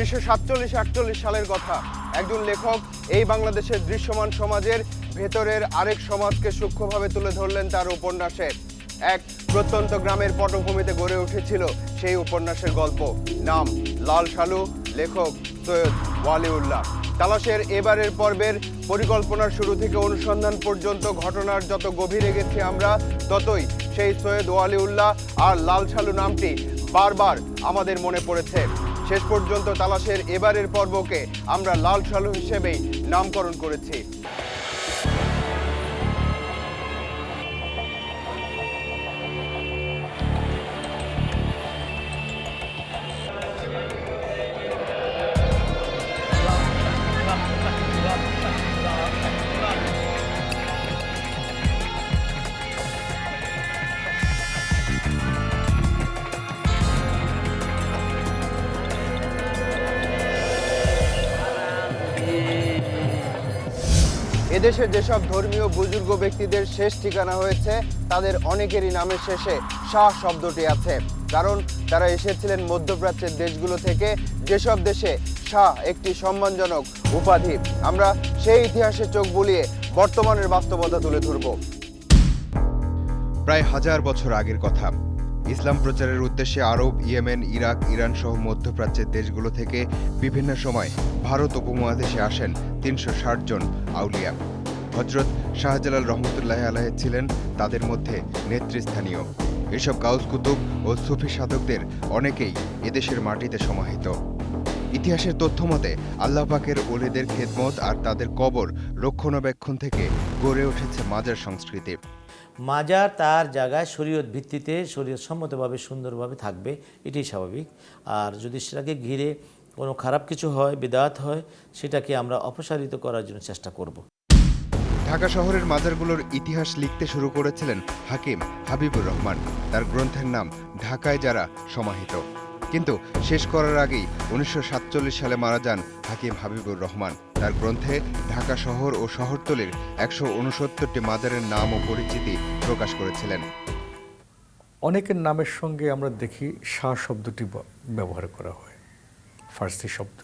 1947-48 সালের কথা। একজন লেখক এই বাংলাদেশের দৃশ্যমান সমাজের ভেতরের আরেক সমাজকে সূক্ষ্মভাবে তুলে ধরলেন তার উপন্যাসে। এক প্রত্যন্ত গ্রামের পটভূমিতে গড়ে উঠেছিল সেই উপন্যাসের গল্প। নাম লাল সালু, লেখক সৈয়দ ওয়ালিউল্লাহ। তালাশের এবারের পর্বের পরিকল্পনার শুরু থেকে অনুসন্ধান পর্যন্ত ঘটনার যত গভীরে গেছি আমরা, ততই সেই সৈয়দ ওয়ালিউল্লাহ আর লাল সালু নামটি বারবার আমাদের মনে পড়েছে। শেষ পর্যন্ত তালাশের এবারের পর্বকে আমরা লাল সালু হিসেবেই নামকরণ করেছি। এদেশে যেসব ধর্মীয় বুজুর্গ ব্যক্তিদের শেষ ঠিকানা হয়েছে তাদের অনেকেরই নামের শেষে শাহ শব্দটি আছে, কারণ তারা এসেছিলেন মধ্যপ্রাচ্যের দেশগুলো থেকে, যেসব দেশে শাহ একটি সম্মানজনক উপাধি। আমরা সেই ইতিহাসে চোখ বুলিয়ে বর্তমানের বাস্তবতা তুলে ধরব। প্রায় 1000 বছর আগের কথা। ইসলাম প্রচারের উদ্দেশ্যে আরব, ইয়েমেন, ইরাক, ইরান সহ মধ্যপ্রাচ্যের দেশগুলো থেকে বিভিন্ন সময় ভারত উপমহাদেশে আসেন 360 জন আউলিয়া। হযরত শাহজালাল রহমতুল্লাহ আলাইহি ছিলেন তাদের মধ্যে নেতৃস্থানীয়। এসব গাউস কুতুব ও সুফি সাধকদের অনেকেই এদেশের মাটিতে সমাহিত। ইতিহাসের তথ্য মতে আল্লাহ পাকের ওলিদের খেদমত আর তাদের কবর রক্ষণাবেক্ষণ থেকে গড়ে উঠেছে মাজার সংস্কৃতি। মাজার তার জায়গায় শরীয়ত ভিত্তিতে শরীয়ত সম্মতভাবে সুন্দরভাবে থাকবে, এটাই স্বাভাবিক। আর যদি সেটাকে ঘিরে কোনো খারাপ কিছু হয়, বিদআত হয়, সেটাকে আমরা অপসারিত করার জন্য চেষ্টা করব। ঢাকা শহরের মাজারগুলোর ইতিহাস লিখতে শুরু করেছিলেন হাকিম হাবিবুর রহমান। তার গ্রন্থের নাম ঢাকায় যারা সমাহিত। কিন্তু শেষ করার আগেই 1947 সালে মারা যান হাকিম হাবিবুর রহমান। তার গ্রন্থে ঢাকা শহর ও শহরতলির 169টি মাজারের নাম ও পরিচিতি প্রকাশ করেছিলেন। অনেকের নামের সঙ্গে আমরা দেখি শাহ শব্দটি ব্যবহার করা হয়, ফার্সি শব্দ।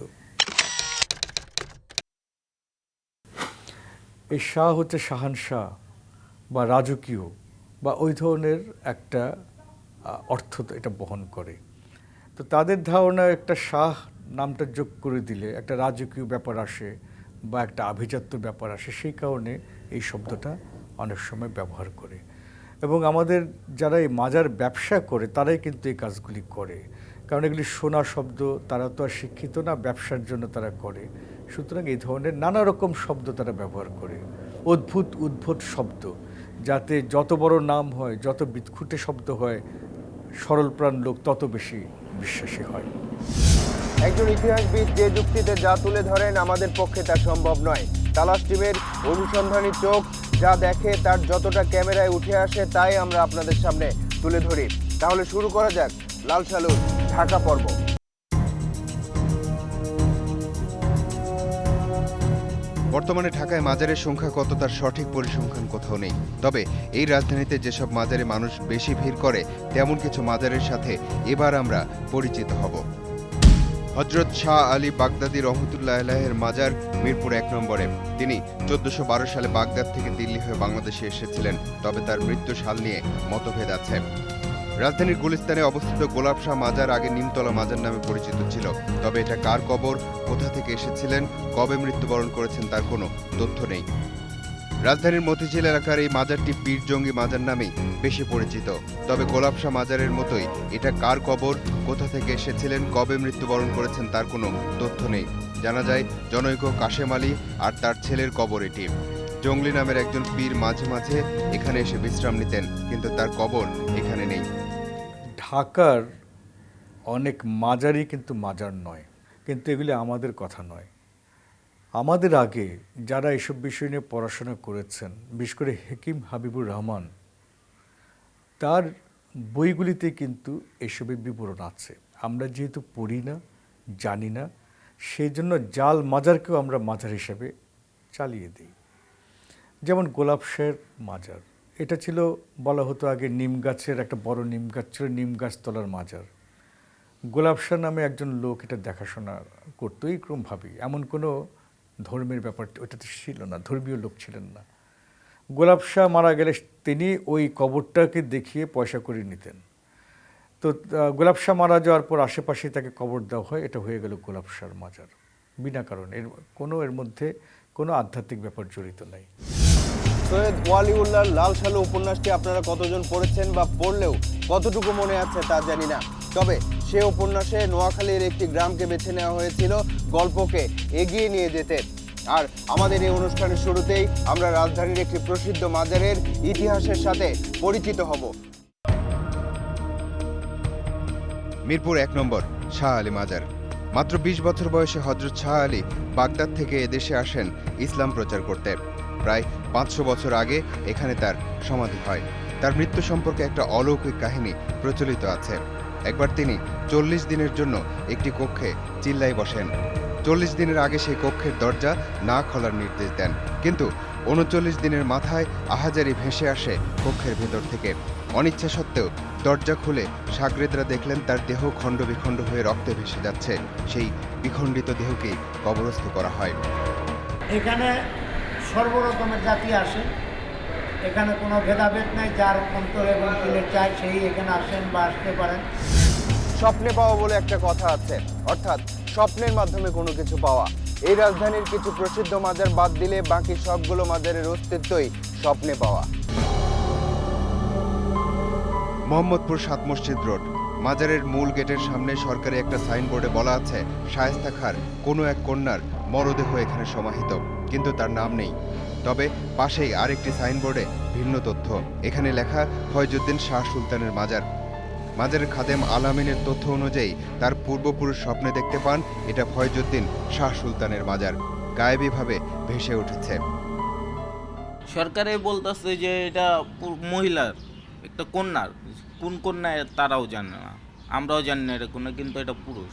এই শাহ হচ্ছে শাহানশাহ বা রাজকীয় বা ওই ধরনের একটা অর্থ এটা বহন করে। তো তাদের ধারণা একটা শাহ নামটা যোগ করে দিলে একটা রাজকীয় ব্যাপার আসে বা একটা আভিজাত্য ব্যাপার আসে, সেই কারণে এই শব্দটা অনেক সময় ব্যবহার করে। এবং আমাদের যারা এই মাজার ব্যবসা করে তারাই কিন্তু এই কাজগুলি করে, কারণ এগুলি শোনা শব্দ, তারা তো আর শিক্ষিত না, ব্যবসার জন্য তারা করে। সুতরাং এই ধরনের নানা রকম শব্দ তারা ব্যবহার করে, উদ্ভুত শব্দ, যাতে যত বড় নাম হয়, যত বিদঘুটে শব্দ হয়, সরলপ্রাণ লোক তত বেশি বিশ্বাসী হয়। একজন ইতিহাসবিদ যে যুক্তিতে যা তুলে ধরেন আমাদের পক্ষে তা সম্ভব নয়। তালাশ টিমের অনুসন্ধানী চোখ যা দেখে তার যতটা ক্যামেরায় উঠে আসে তাই আমরা আপনাদের সামনে তুলে ধরি। তাহলে শুরু করা যাক লাল সালুর ঢাকা পর্ব। বর্তমানে ঢাকায় মাজারের সংখ্যা কত তার সঠিক পরিসংখ্যান কোথাও নেই। তবে এই রাজধানীতে যেসব মাজারে মানুষ বেশি ভিড় করে তেমন কিছু মাজারের সাথে এবার আমরা পরিচিত হব। হযরত শাহ আলী বাগদাদী রহমতুল্লাহ আলাইহির মাজার মিরপুর 1 নম্বরে। তিনি 1412 সালে বাগদাদ থেকে দিল্লি হয়ে বাংলাদেশে এসেছিলেন, তবে তার মৃত্যু সাল নিয়ে মতভেদ আছে। রাজধানীর গুলিস্তানে অবস্থিত গোলাপ শাহ মাজার আগে নিমতলা মাজার নামে পরিচিত ছিল, তবে এটা কার কবর, কোথা থেকে এসেছিলেন, কবে মৃত্যুবরণ করেছেন তার কোনো তথ্য নেই। রাজধানীর মতিঝিল এলাকার এই মাজারটি পীর জঙ্গি মাজার নামেই বেশি পরিচিত, তবে গোলাপ শাহ মাজারের মতোই এটা কার কবর, কোথা থেকে এসেছিলেন, কবে মৃত্যুবরণ করেছেন তার কোনো তথ্য নেই। জানা যায় জনৈক কাশেম আলী আর তার ছেলের কবর এটি। জঙ্গলি নামের একজন পীর মাঝে মাঝে এখানে এসে বিশ্রাম নিতেন, কিন্তু তার কবর এখানে নেই। ঢাকার অনেক মাজারই কিন্তু মাজার নয়, কিন্তু এগুলি আমাদের কথা নয়। আমাদের আগে যারা এসব বিষয় নিয়ে পড়াশোনা করেছেন, বিশেষ করে হাকিম হাবিবুর রহমান, তার বইগুলিতে কিন্তু এসবের বিবরণ আছে। আমরা যেহেতু পড়ি না, জানি না, সেই জন্য জাল মাজারকেও আমরা মাজার হিসাবে চালিয়ে দিই। যেমন গোলাপ শাহের মাজার, এটা ছিল, বলা হতো আগে নিম গাছের, একটা বড় নিম গাছ ছিল, নিম গাছ তলার মাজার। গোলাপ শাহ নামে একজন লোক এটা দেখাশোনা করতো ক্রমভাবেই, এমন কোনো ধর্মের ব্যাপার ওটাতে ছিল না, ধর্মীয় লোক ছিলেন না। গোলাপ শাহ মারা গেলে তিনি ওই কবরটাকে দেখিয়ে পয়সা করে নিতেন। তো গোলাপ শাহ মারা যাওয়ার পর আশেপাশে তাকে কবর দেওয়া হয়, এটা হয়ে গেল গোলাপ শাহর মাজার, বিনা কারণে। এর মধ্যে কোনো আধ্যাত্মিক ব্যাপার জড়িত নাই। সৈয়দ ওয়ালিউল্লাহর লাল সালু উপন্যাসটি আপনারা কতজন পড়েছেন বা পড়লেও কতটুকু মনে আছে তা জানি না, তবে সে উপন্যাসে নোয়াখালীর একটি গ্রামকে বেছে নেওয়া হয়েছিল গল্পকে এগিয়ে নিয়ে যেতে। আর আমাদের এই অনুষ্ঠানের শুরুতেই আমরা রাজধানীর একটি প্রসিদ্ধ মাজারের ইতিহাসের সাথে পরিচিত হব। মিরপুর 1 নম্বর শাহ আলী মাজার। মাত্র 20 বছর বয়সে হযরত শাহ আলী বাগদাদ থেকে এদেশে আসেন ইসলাম প্রচার করতে। প্রায় 500 বছর আগে এখানে তার সমাধি হয়। তার মৃত্যু সম্পর্কে একটা অলৌকিক কাহিনী প্রচলিত আছে। একবার তিনি 40 দিনের জন্য একটি কক্ষে চিল্লায় বসেন। 40 দিনের আগে সেই কক্ষের দরজা না খোলার নির্দেশ দেন, কিন্তু 39 দিনের মাথায় আহাজারি ভেসে আসে কক্ষের ভেতর থেকে। অনিচ্ছা সত্ত্বেও দরজা খুলে সাগরেদরা দেখলেন তার দেহ খণ্ড বিখণ্ড হয়ে রক্তে ভেসে যাচ্ছে। সেই বিখণ্ডিত দেহকেই কবরস্থ করা হয়। এখানে সর্বরকমের জাতি আসে, এখানে কোনো ভেদাভেদ নাই, যার অন্তর এবং দিলে চায় সেই এখানে আসেন বা আসতে পারেন। স্বপ্নে পাওয়া বলে একটা কথা আছে, অর্থাৎ স্বপ্নের মাধ্যমে কোনো কিছু পাওয়া। এই রাজধানীর কিছু প্রসিদ্ধ মাজার বাদ দিলে বাকি সবগুলো মাজারের অস্তিত্বই স্বপ্নে পাওয়া। মোহাম্মদপুর 7 মসজিদ রোড। মাজারের মূল গেটের সামনে সরকারি একটা সাইনবোর্ডে বলা আছে শায়েস্তা খাঁর কোনো এক কন্যার মরদেহ এখানে সমাহিত, কিন্তু তার নাম নেই। তবে পাশেই আরেকটি সাইনবোর্ডে ভিন্ন তথ্য। এখানে লেখা ফয়জুদ্দিন শাহ সুলতানের মাজার। মাজারের খাদেম আলামিনের তথ্য অনুযায়ী তার পূর্বপুরুষ স্বপ্নে দেখতে পান এটা ফয়জুদ্দিন শাহ সুলতানের মাজার। গায়েবীভাবে ভেসে উঠেছে। সরকারে বলতেছে যে এটা মহিলার একটা কন্যার, কোন কন্যা তারাও জানে না, আমরাও জানি না এটা কন্যা, কিন্তু এটা পুরুষ।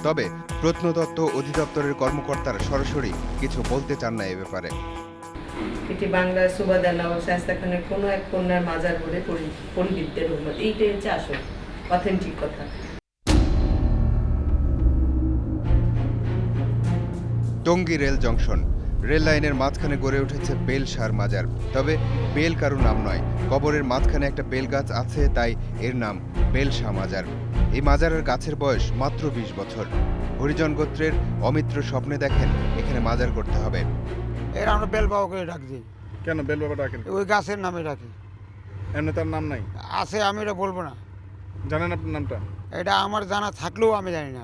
তবে প্রত্নতত্ত্ব অধিদপ্তরের কর্মকর্তারা সরাসরি কিছু বলতে চান না এ ব্যাপারে। এটি বাংলার সুবাদাল্লাহ ও শায়েস্তা খানের কোনো এক কন্যার মাজার বলে পণ্ডিতদের অভিমত। এইটাই হচ্ছে আসল অথেন্টিক কথা। Tongi rail junction. রেল লাইনের মাঝখানে গড়ে উঠেছে বেল শাহর মাজার। তবে বেল কারো নাম নয়, কবরের মাঝখানে একটা বেল গাছ আছে, তাই এর নাম বেল শাহ মাজার। এই মাজারের গাছের বয়স মাত্র 20 বছর। হরিজন গোত্রের অমিত্র স্বপ্নে দেখেন এখানে মাজার করতে হবে। এর আমরা বেল বাবা করে ডাকি। কেন বেল বাবা ডাকেন? ওই গাছের নামে ডাকি। এমনি তার নাম নাই? আছে, আমি এটা বলবো না। জানেন আপনার নামটা? এটা আমার জানা থাকলেও আমি জানি না।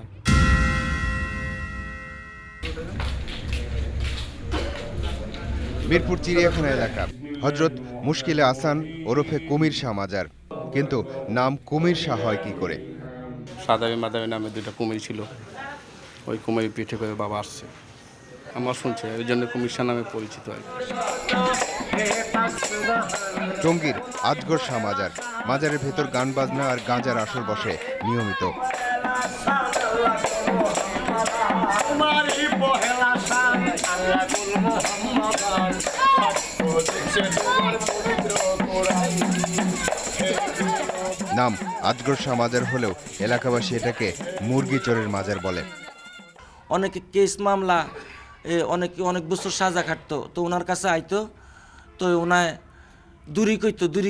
মিরপুর চিড়িয়াখানা এলাকা। হযরত মুশকিলে আসান ওরফে কুমির শাহ মাজার। কিন্তু নাম কুমির শাহ হয় কি করে? সাদাবি মাদাবি নামে 2টা কুমির ছিল, ওই কুমির পিঠে করে বাবা আসছে, আমার শুনছে, ওই জন্য কুমির শাহ নামে পরিচিত হয়। টঙ্গীর আজগর শাহ মাজার। মাজারের ভেতর গান বাজনা আর গাঁজার আসর বসে নিয়মিত। নাম আজগর শাহ মাজার হলেও এলাকাবাসী এটাকে মুরগি চোরের মাজার বলে। অনেকে কেস মামলা, অনেক বছর সাজা খাটতো, তো ওনার কাছে আইতো, তো ওনায় দূরি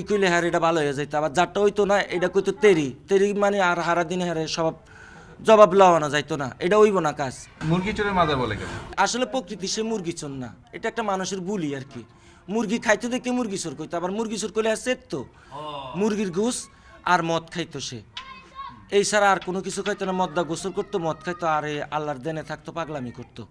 কইলে হ্যাঁ এটা ভালো হয়ে যেত। আবার যারটা হইতো না এটা কইতো তেরি মানে আর হারা দিনে হারে সব জবাব লওয়ানো যাইতো না, এটা হইব না কাজ। মুরগি চোরের মাজার বলে কেন? আসলে প্রকৃতি সে মুরগি চোর না, এটা একটা মানুষের বুলি আর কি। মুরগি খাইতো দেখে মুরগি চোর কইতো, আবার মুরগি চোর করলে আছে তো মুরগির ঘুষ আর মদ খাইতো সে, এই ছাড়া আর কোনো কিছু খাইতো না। মদদা গোসল করতো, মদ খাইতো, আর আল্লাহর দেনে থাকতো, পাগলামি করতো।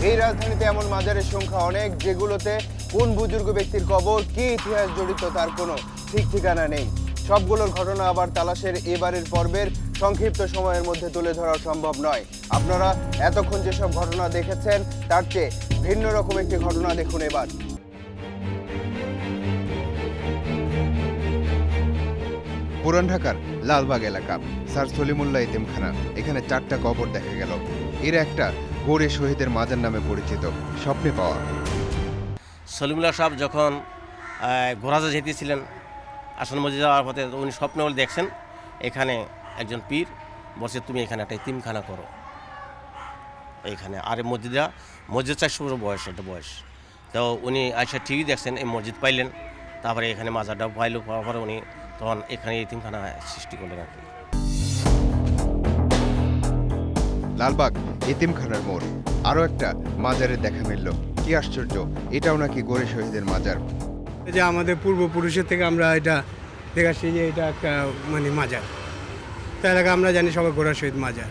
এই রাজধানীতে এমন মাজারের সংখ্যা অনেক, যেগুলোতে কোন বুজুর্গ ব্যক্তির কবর, কি ইতিহাস জড়িত তার কোনো ঠিক ঠিকানা নেই। সবগুলোর ঘটনা আবার তালাশের এবারের পর্বের সংক্ষিপ্ত সময়ের মধ্যে তুলে ধরা সম্ভব নয়। আপনারা এতক্ষণ যেসব ঘটনা দেখেছেন তার চেয়ে ভিন্ন রকম একটি ঘটনা দেখুন এবার। পুরান ঢাকার লালবাগ এলাকা, স্যার সলিমুল্লাহ এতিমখানা। এখানে 4টা কবর দেখা গেল। এর একটা গড়ে শহীদের মাজার নামে পরিচিত, স্বপ্নে পাওয়া। সলিমুল্লাহ সাহেব যখন ঘোরাজা যেতেছিলেন আসন মসজিদ যাওয়ার পথে, উনি স্বপ্নে দেখছেন এখানে একজন পীর বলছে তুমি এখানে একটা ইতিমখানা করো এইখানে। আর মসজিদ 400 বছর বয়স, একটা বয়স। তো উনি আইসা ঠিকই দেখছেন, এই মসজিদ পাইলেন, তারপরে এখানে মাজারটা পাইল, পাওয়ার পরে উনি তখন এখানে ইতিমখানা সৃষ্টি করলেন আর কি। লালবাগ এতিমখানার মোড়, আরও একটা মাজারের দেখা মিলল। কি আশ্চর্য, এটাও নাকি গোরে শহীদের মাজার। যে আমাদের পূর্বপুরুষের থেকে আমরা এটা দেখাচ্ছি যে এটা একটা মানে মাজার, তাই এলাকা আমরা জানি সবাই গোরা শহীদ মাজার।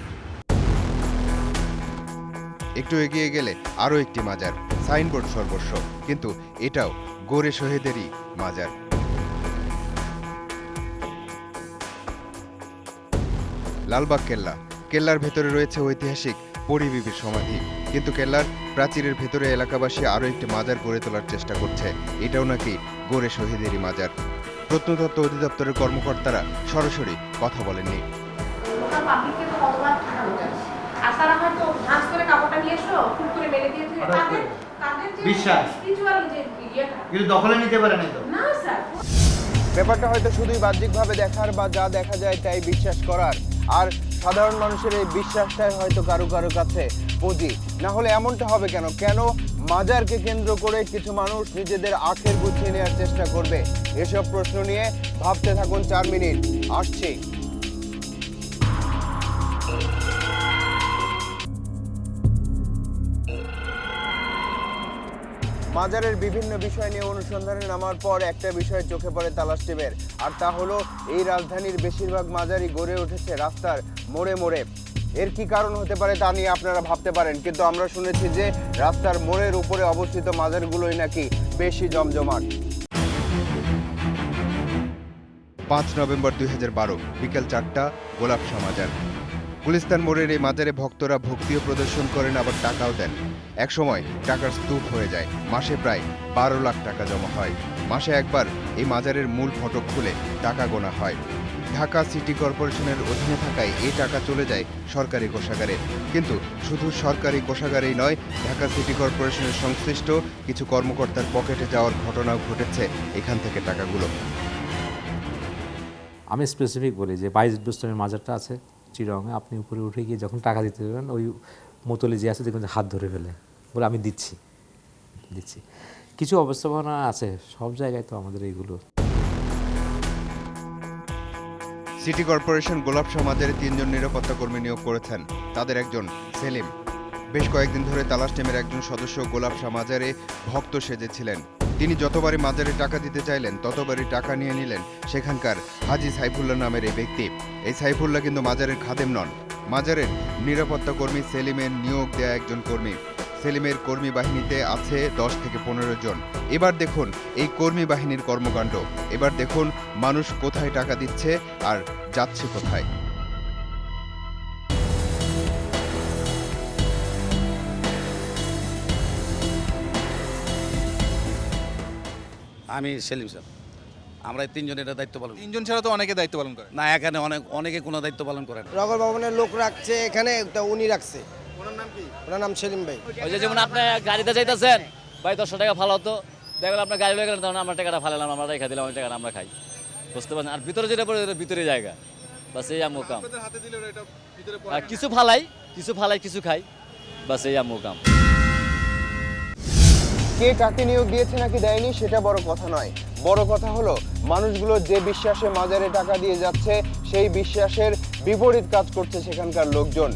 একটু এগিয়ে গেলে আরও একটি মাজার, সাইনবোর্ড সর্বস্ব, কিন্তু এটাও গোরে শহীদেরই মাজার। লালবাগ কেল্লা, কেল্লার ভেতরে রয়েছে ঐতিহাসিক পরিবিবির সমাধি, কিন্তু কেল্লার প্রাচীরের ভেতরে এলাকাবাসী আরও একটি মাজার গড়ে তোলার চেষ্টা করছে। এটাও নাকি গোরে শহীদেরই মাজার। প্রত্নতত্ত্ব অধিদপ্তরের কর্মকর্তারা সরাসরি কথা বলেননি। ব্যাপারটা হয়তো শুধুই বাহ্যিকভাবে দেখার বা যা দেখা যায় তাই বিশ্বাস করার, আর সাধারণ মানুষের এই বিশ্বাসটাই হয়তো কারো কারো কাছে পুঁজি। না হলে এমনটা হবে কেন? কেন মাজারকে কেন্দ্র করে কিছু মানুষ নিজেদের আখের গুছিয়ে নেওয়ার চেষ্টা করবে? এসব প্রশ্ন নিয়ে ভাবতে থাকুন 4 মিনিট, আসছি। মাজারের বিভিন্ন বিষয় নিয়ে অনুসন্ধানে নামার পর একটা বিষয় চোখে পড়ে তালাশ টিমের, আর তা হলো এই রাজধানীর বেশিরভাগ মাজারই গড়ে উঠেছে রাস্তার মোড়ে মোড়ে। এর কি কারণ হতে পারে তা নিয়ে আপনারা ভাবতে পারেন, কিন্তু আমরা শুনেছি যে রাস্তার মোড়ের উপরে অবস্থিত মাজারগুলোই নাকি বেশি জমজমাট। 5 নভেম্বর 2012 বিকেল 4টা, গোলাপশাহ মাজার। গুলিস্তান মোড়ের এই মাজারে ভক্তরা ভক্তিও প্রদর্শন করেন, আবার টাকাও দেন। একসময় টাকার স্তূপ হয়ে যায়, মাসে প্রায় 12 লাখ টাকা জমা হয়। মাসে একবার এই মাজারের মূল ফটক খুলে টাকা গোনা হয়। ঢাকা সিটি কর্পোরেশনের অধীনে থাকায় এই টাকা চলে যায় সরকারি কোষাগারে। কিন্তু শুধু সরকারি কোষাগারেই নয়, ঢাকা সিটি কর্পোরেশনের সংশ্লিষ্ট কিছু কর্মকর্তার পকেটে যাওয়ার ঘটনাও ঘটেছে এখান থেকে টাকাগুলো। আমি স্পেসিফিক বলি যে 22 বোস্টনের মাজারটা আছে চিরঙে, আপনি উপরে উঠে গিয়ে যখন টাকা দিতে দেবেন, ওই মোতলে যে আছে দেখুন হাত ধরে ফেলে, বলে আমি দিচ্ছি। কিছু অবস্থাপনা আছে, সব জায়গায় তো আমাদের এইগুলো। সিটি কর্পোরেশন গোলাপশাহ মাজারে 3 জন নিরাপত্তা কর্মী নিয়োগ করেছেন। তাদের একজন সেলিম। বেশ কয়েকদিন ধরে তালাশ টিমের একজন সদস্য গোলাপশাহ মাজারে ভক্ত সেজেছিলেন। তিনি যতবারই মাজারে টাকা দিতে চাইলেন ততবারই টাকা নিয়ে নিলেন সেখানকার হাজি সাইফুল্লাহ নামের এই ব্যক্তি। এই সাইফুল্লাহ কিন্তু মাজারের খাদেম নন, মাজারের নিরাপত্তা কর্মী সেলিমের নিয়োগ দেয়া একজন কর্মী। সেলিমের কর্মী বাহিনীতে আছে 10 থেকে 15 জন। এবার দেখুন এই কর্মী বাহিনীর কর্মকাণ্ড। এবার দেখুন মানুষ কোথায় টাকা দিচ্ছে আর যাচ্ছে কোথায়। আমি সেলিম স্যার, আমরা 3 জন এটা দায়িত্ব পালন। 3 জন ছাড়া তো অনেকে দায়িত্ব পালন করে না, এখানে অনেকে কোনো দায়িত্ব পালন করে না। নগর ভবনের লোক রাখছে এখানে, উনি রাখছে। ওনার নাম কি? ওনার নাম সেলিম ভাই। ওই যে যেমন আপনি গাড়িতে যাইতেছেন ভাই, 10 টাকা ভালো হতো, দেখবেন আপনার গাড়ি লয়ে গেলেন, তখন আমরা টাকাটা ফালালাম, আমরা রেখে দিলাম, ওই টাকাটা আমরা খাই, বুঝতে পারছেন? আর ভিতরে যেটা পড়ে ভিতরে জায়গা, বাস এই আমু কাম। কিছু ফালাই কিছু খাই, বাস এই আমু কাম। কে কাকে নিয়োগ দিয়েছে নাকি দেয়নি সেটা বড় কথা নয়, বড় কথা হলো মানুষগুলো যে বিশ্বাসে মাজারে টাকা দিয়ে যাচ্ছে সেই বিশ্বাসের বিপরীত কাজ করছে সেখানকার লোকজন।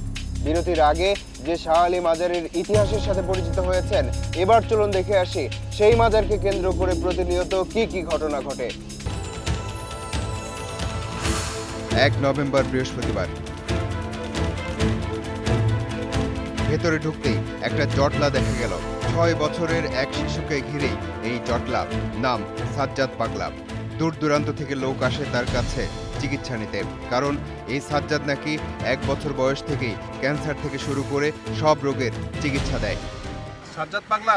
বিরতির আগে যে শাহ আলী মাজারের ইতিহাসের সাথে পরিচিত হয়েছেন, এবার চলুন দেখে আসি সেই মাজারকে কেন্দ্র করে প্রতিনিয়ত কি কি ঘটনা ঘটে। 1 নভেম্বর বৃহস্পতিবার। ভেতরে ঢুকতেই একটা জটলা দেখা গেল। 6 বছরের এক শিশুকে ঘিরেই এই জটলা, নাম সাজ্জাদ পাগলা। দূর দূরান্ত থেকে লোক আসে তার কাছে চিকিৎসা নিতে, কারণ এই সাজ্জাদ নাকি 1 বছর বয়স থেকেই ক্যান্সার থেকে শুরু করে সব রোগের চিকিৎসা দেয়। সাজ্জাদ পাগলা,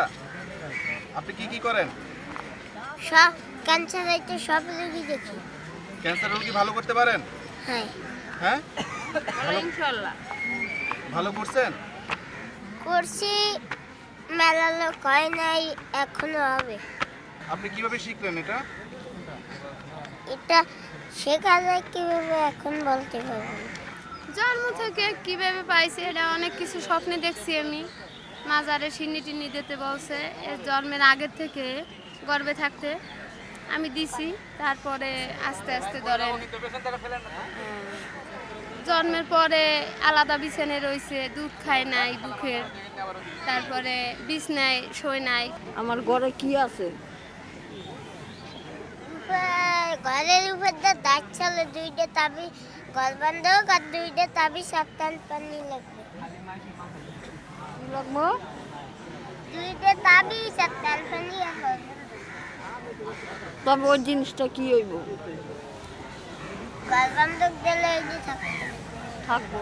আপনি কি করেন? সব ক্যান্সার হইতে সব রোগী দেখি। ক্যান্সার রোগী ভালো করতে পারেন? হ্যাঁ। হ্যাঁ, ইনশাআল্লাহ। ভালো করছেন? করছি, মেলা লোক হয় নাই, এখনো হবে। আপনি কিভাবে শিখলেন এটা? এটা শেখা যায় কিভাবে এখন বলতে পারবো না। জন্ম থেকে কিভাবে পাইছে এটা অনেক কিছু স্বপ্নে দেখছি আমি। মাজারে সিন্নি টিন্নি দিতে বলছে এর জন্মের আগের থেকে গর্ভে থাকতে আমি দিছি। তারপরে আস্তে আস্তে ধরেন জন্মের পরে আলাদা বিছানে রয়েছে, দুধ খায় নাই দুঃখের, তারপরে বিছনায় শোয় নাই। আমার ঘরে কি আছে? ঘরের উপর দিয়ে দাঁত চলে, 2টা তাবি ঘর বান্ধব আর 2টা তাবি সাবধান পানি লাগবে। লাগবো 2টা তাবি সাবধান পানি লাগবে। তবে ওই জিনিসটা কি হইব? ঘর বান্ধব দিলে এই যে থাকবো।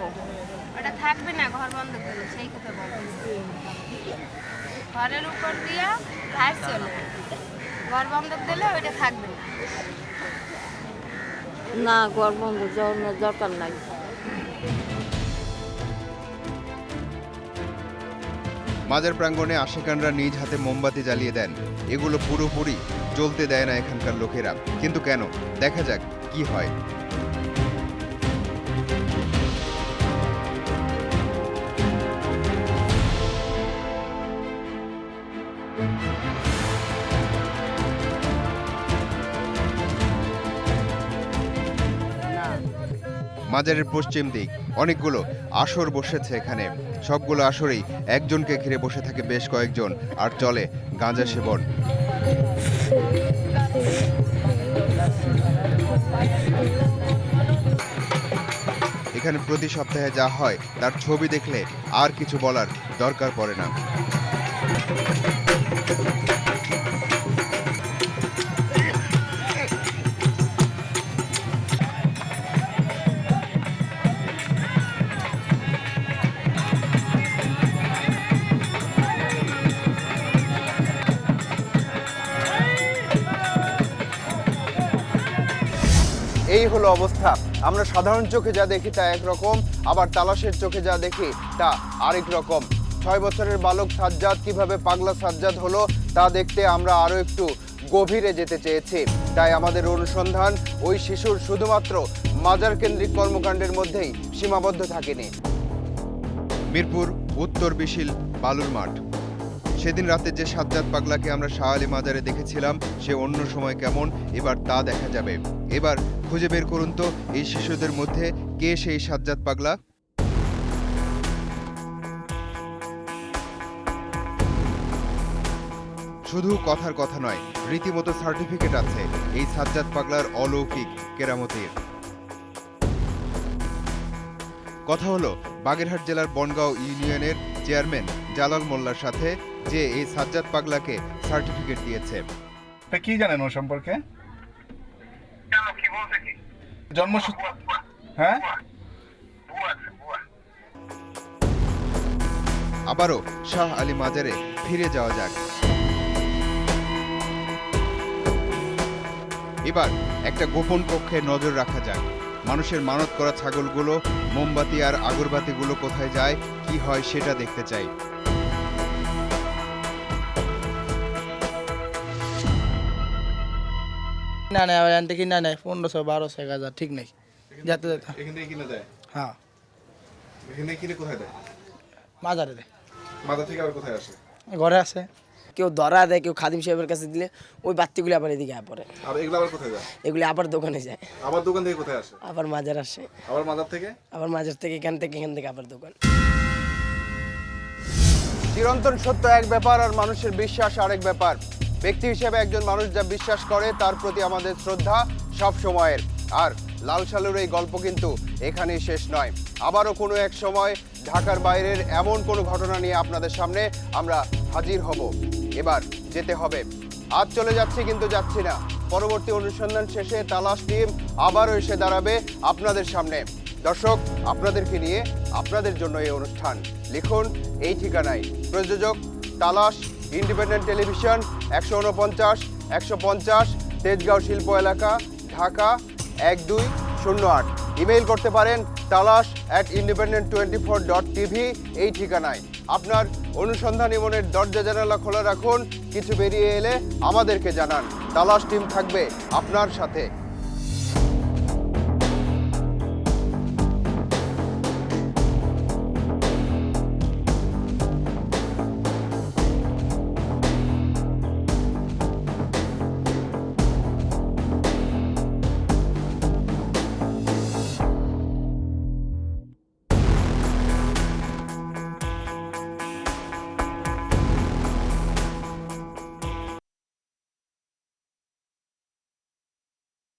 ওটা থাকবে না ঘর বন্ধ করে, সেই কথা বলছি। ঘরের উপর দিয়া ধার চলে, ঘর বন্ধ দিলে ওইটা থাকবে না। না, ঘর বন্ধ যাওয়ার দরকার নাই। মাজার প্রাঙ্গণে আশিকানরা নিজ হাতে মোমবাতি জ্বালিয়ে দেন। এগুলো পুরোপুরি জ্বলতে দেয় না এখানকার লোকেরা। কিন্তু কেন? দেখা যাক কি হয়। মাজারের পশ্চিম দিক অনেকগুলো আসর বসেছে এখানে। সবগুলো আসরেই একজনকে ঘিরে বসে থাকে বেশ কয়েকজন, আর চলে গাঁজা সেবন। এখানে প্রতি সপ্তাহে যা হয় তার ছবি দেখলে আর কিছু বলার দরকার পড়ে না। এই হলো অবস্থা। আমরা সাধারণ চোখে যা দেখি তা একরকম, আবার তালাশের চোখে যা দেখি তা আরেক রকম। 6 বছরের বালক সাজ্জাদ কিভাবে পাগলা সাজ্জাদ হলো তা দেখতে আমরা আরো একটু গভীরে যেতে চেয়েছি। তাই আমাদের অনুসন্ধান ওই শিশুর শুধুমাত্র মাজার কেন্দ্রিক কর্মকাণ্ডের মধ্যেই সীমাবদ্ধ থাকেনি। মিরপুর উত্তর বিশিল বালুর মাঠ। সেদিন রাতে যে সাজ্জাদ পাগলাকে আমরা শাহ আলী মাজারে দেখেছিলাম সে অন্য সময় কেমন এবার তা দেখা যাবে। এবার খুঁজে বের করুন তো এই শিশুদের মধ্যে কে সেই সাজ্জাদ পাগলা। শুধু কথার কথা নয়, রীতিমতো সার্টিফিকেট আছে এই সাজ্জাদ পাগলার অলৌকিক কেরামতির। কথা হলো বাগেরহাট জেলার বনগাঁও ইউনিয়নের চেয়ারম্যান জালাল মোল্লার সাথে, যে এই সাজ্জাদ পাগলাকে সার্টিফিকেট দিয়েছে। কি জানেন ওর সম্পর্কে? জন্মসূত্র? হ্যাঁ, আবারও শাহ আলী মাজারে ফিরে যাওয়া যাক। এবার একটা গোপন কক্ষে নজর রাখা যাক। মানুষের মানত করা ছাগলগুলো, মোমবাতি আর আগরবাতিগুলো কোথায় যায়, কি হয় সেটা দেখতে চাই। না না এখান থেকে কিনা নেয় 1500 1200 1000 ঠিক নেই। যেতে যেতে এখান থেকে কিনে দেয়? হ্যাঁ। এখানে কিনে কোথায় দেয়? মাজারে দেয়। মাজার থেকে আর কোথায় আসে? ঘরে আসে। কেউ ধরা দেয়, কেউ খাদিম সাহেবের কাছে দিলে ওই বাতিগুলো আবার এদিকে পড়ে। আর এগুলো আবার কোথায় যায়? এগুলো আবার দোকানে যায়। আবার দোকান থেকে কোথায় আসে? আবার মাজার আসে। আবার মাজার থেকে? আবার মাজার থেকে এখান থেকে আবার দোকান। চিরন্তন সত্য এক ব্যাপার আর মানুষের বিশ্বাস আরেক ব্যাপার। ব্যক্তি হিসেবে একজন মানুষ যা বিশ্বাস করে তার প্রতি আমাদের শ্রদ্ধা সব সময়ের। আর লাল সালুর এই গল্প কিন্তু এখানেই শেষ নয়। আবারও কোনো এক সময় ঢাকার বাইরের এমন কোনো ঘটনা নিয়ে আপনাদের সামনে আমরা হাজির হব। এবার যেতে হবে। আজ চলে যাচ্ছি কিন্তু যাচ্ছি না। পরবর্তী অনুসন্ধান শেষে তালাশ টিম আবারও এসে দাঁড়াবে আপনাদের সামনে। দর্শক, আপনাদেরকে নিয়ে, আপনাদের জন্য এই অনুষ্ঠান। লিখুন এই ঠিকানায়। প্রযোজক তালাশ, ইন্ডিপেন্ডেন্ট টেলিভিশন, 149 150 তেজগাঁও শিল্প এলাকা, ঢাকা 1208। ইমেইল করতে পারেন talash@independent24.tv এই ঠিকানায়। আপনার অনুসন্ধানী মনের দরজা জানালা খোলা রাখুন। কিছু বেরিয়ে এলে আমাদেরকে জানান। তালাশ টিম থাকবে আপনার সাথে।